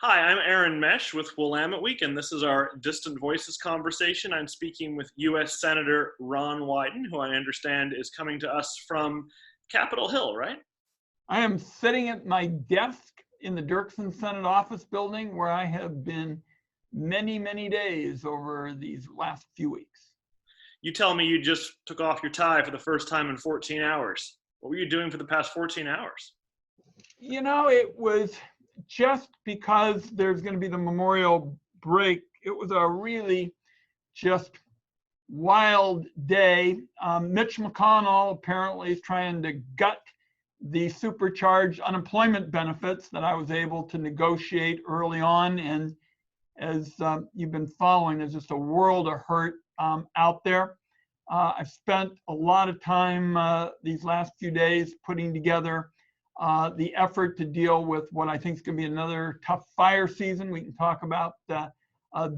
Hi, I'm Aaron Mesh with Willamette Week, and this is our Distant Voices conversation. I'm speaking with U.S. Senator Ron Wyden, who I understand is coming to us from Capitol Hill, right? I am sitting at my desk in the Dirksen Senate office building where I have been many days over these last few weeks. You tell me you just took off your tie for the first time in 14 hours. What were you doing for the past 14 hours? You know, it was just because there's going to be the Memorial break. It was a really just wild day. Mitch McConnell apparently is trying to gut the supercharged unemployment benefits that I was able to negotiate early on. And as you've been following, there's just a world of hurt out there. I've spent a lot of time these last few days putting together the effort to deal with what I think is going to be another tough fire season. We can talk about that. A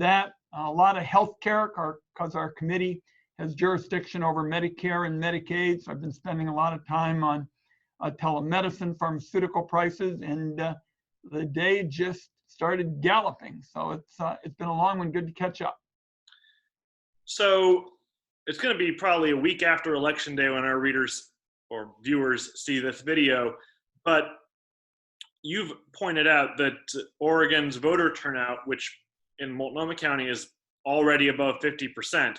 lot of healthcare, because our committee has jurisdiction over Medicare and Medicaid. So I've been spending a lot of time on telemedicine, pharmaceutical prices, and the day just started galloping. So it's been a long one. Good to catch up. So it's going to be probably a week after Election Day when our readers or viewers see this video. But you've pointed out that Oregon's voter turnout, which in Multnomah County is already above 50%,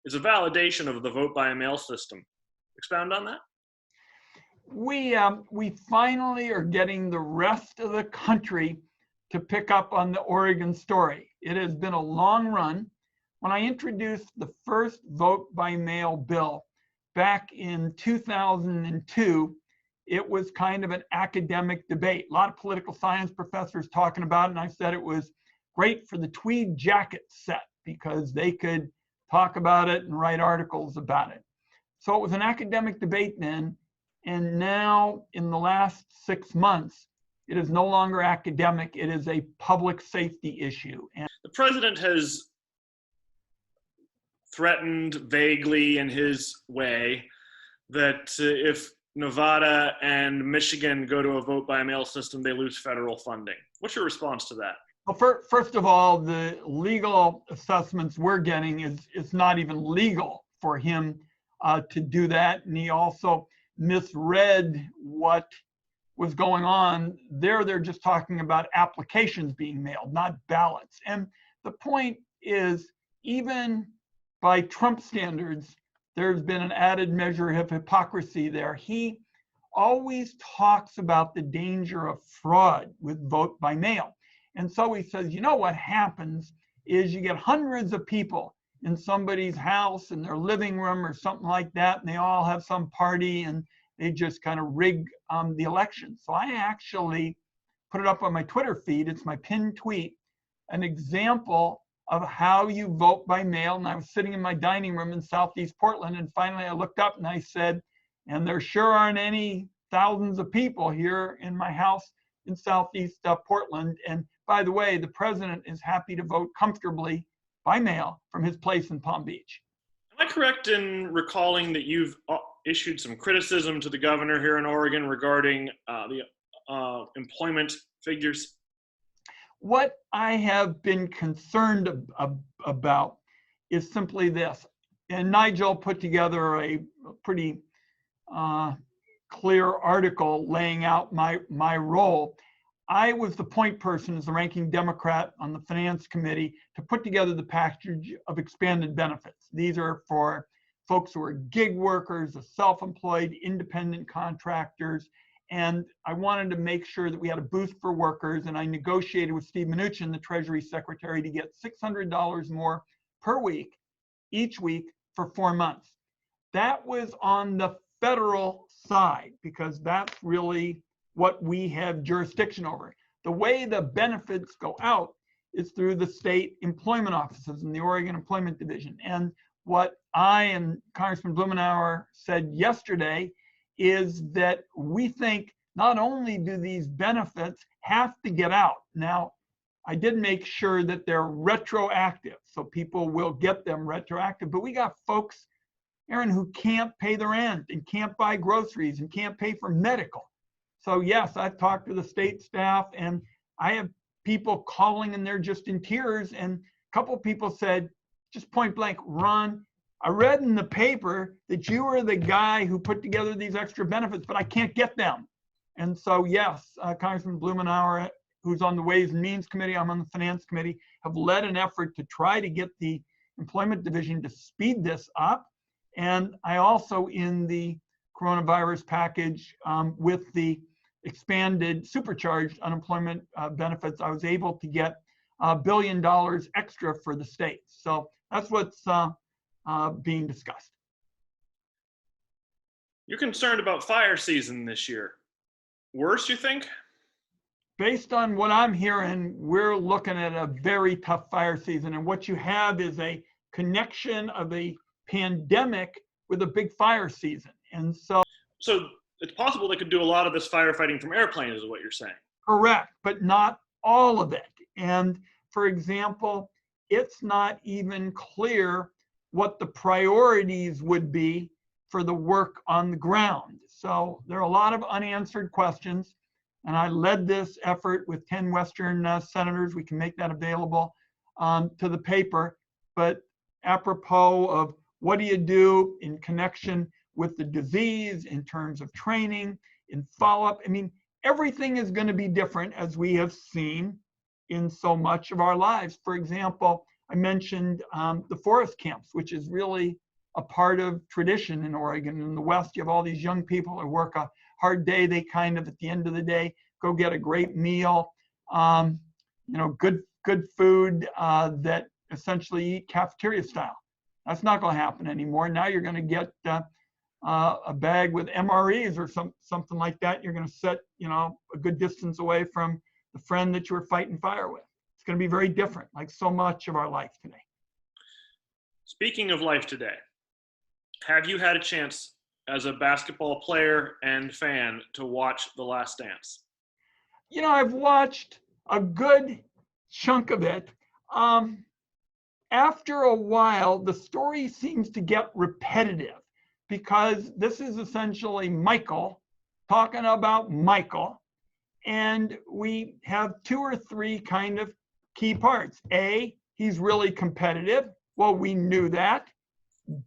is a validation of the vote by mail system. Expound on that. We finally are getting the rest of the country to pick up on the Oregon story. It has been a long run. When I introduced the first vote by mail bill back in 2002, it was kind of an academic debate. A lot of political science professors talking about it, and I said it was great for the tweed jacket set because they could talk about it and write articles about it. So it was an academic debate then, and now in the last 6 months, it is no longer academic, it is a public safety issue. And the president has threatened vaguely in his way that if Nevada and Michigan go to a vote by mail system, they lose federal funding. What's your response to that? Well, first of all, the legal assessments we're getting is it's not even legal for him to do that. And he also misread what was going on. They're just talking about applications being mailed, not ballots. And the point is, even by Trump standards, there's been an added measure of hypocrisy there. He always talks about the danger of fraud with vote by mail. And so he says, you know what happens is you get hundreds of people in somebody's house, in their living room or something like that, and they all have some party and they just kind of rig the election. So I actually put it up on my Twitter feed. It's my pinned tweet, an example of how you vote by mail. And I was sitting in my dining room in Southeast Portland, and finally I looked up and I said, and there sure aren't any thousands of people here in my house in Southeast Portland. And by the way, the president is happy to vote comfortably by mail from his place in Palm Beach. Am I correct in recalling that you've issued some criticism to the governor here in Oregon regarding the employment figures? What I have been concerned about is simply this. And Nigel put together a pretty clear article laying out my role. I was the point person as the ranking Democrat on the Finance Committee to put together the package of expanded benefits. These are for folks who are gig workers, the self-employed, independent contractors. And I wanted to make sure that we had a boost for workers. And I negotiated with Steve Mnuchin, the Treasury Secretary, to get $600 more per week, each week for 4 months. That was on the federal side, because that's really what we have jurisdiction over. The way the benefits go out is through the state employment offices in the Oregon Employment Division. And what I and Congressman Blumenauer said yesterday is that we think not only do these benefits have to get out. Now, I did make sure that they're retroactive, so people will get them retroactive, but we got folks, Aaron, who can't pay their rent and can't buy groceries and can't pay for medical. So yes, I've talked to the state staff, and I have people calling and they're just in tears. And a couple of people said, just point blank, Ron, I read in the paper that you were the guy who put together these extra benefits, but I can't get them. And so, yes, Congressman Blumenauer, who's on the Ways and Means Committee, I'm on the Finance Committee, have led an effort to try to get the Employment Division to speed this up. And I also, in the coronavirus package with the expanded supercharged unemployment benefits, I was able to get $1 billion extra for the states. So that's what's being discussed. You're concerned about fire season this year. Worse, you think? Based on what I'm hearing, we're looking at a very tough fire season. And what you have is a connection of a pandemic with a big fire season. And so it's possible they could do a lot of this firefighting from airplanes, is what you're saying. Correct, but not all of it. And for example, it's not even clear what the priorities would be for the work on the ground. So there are a lot of unanswered questions. And I led this effort with 10 Western senators. We can make that available to the paper. But apropos of what do you do in connection with the disease, in terms of training, in follow-up, I mean, everything is going to be different, as we have seen in so much of our lives. For example, I mentioned the forest camps, which is really a part of tradition in Oregon. In the West, you have all these young people who work a hard day. They kind of, at the end of the day, go get a great meal, good food that essentially eat cafeteria style. That's not going to happen anymore. Now you're going to get a bag with MREs or something like that. You're going to sit, a good distance away from the friend that you were fighting fire with. It's going to be very different, like so much of our life today. Speaking of life today, have you had a chance as a basketball player and fan to watch The Last Dance? I've watched a good chunk of it. After a while, the story seems to get repetitive because this is essentially Michael talking about Michael. And we have 2 or 3 kind of key parts. A, he's really competitive. Well, we knew that.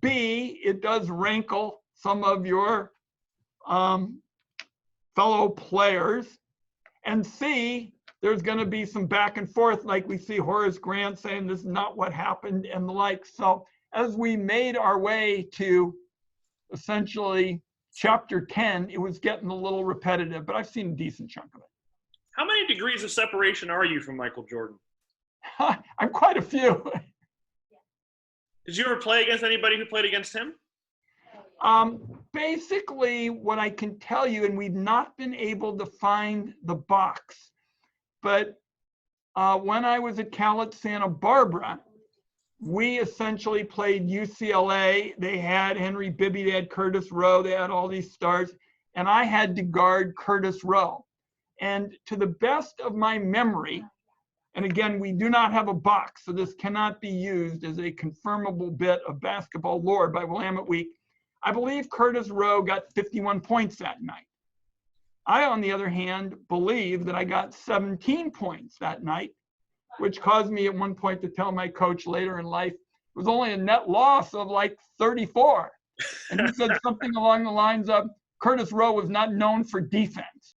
B, it does rankle some of your fellow players. And C, there's going to be some back and forth, like we see Horace Grant saying this is not what happened and the like. So as we made our way to essentially chapter 10, it was getting a little repetitive, but I've seen a decent chunk of it. How many degrees of separation are you from Michael Jordan? I'm quite a few. Did you ever play against anybody who played against him? Basically, what I can tell you, and we've not been able to find the box, but when I was at Cal at Santa Barbara, we essentially played UCLA. They had Henry Bibby, they had Curtis Rowe, they had all these stars, and I had to guard Curtis Rowe. And to the best of my memory, and again, we do not have a box, so this cannot be used as a confirmable bit of basketball lore by Willamette Week. I believe Curtis Rowe got 51 points that night. I, on the other hand, believe that I got 17 points that night, which caused me at one point to tell my coach later in life, it was only a net loss of like 34. And he said something along the lines of, Curtis Rowe was not known for defense.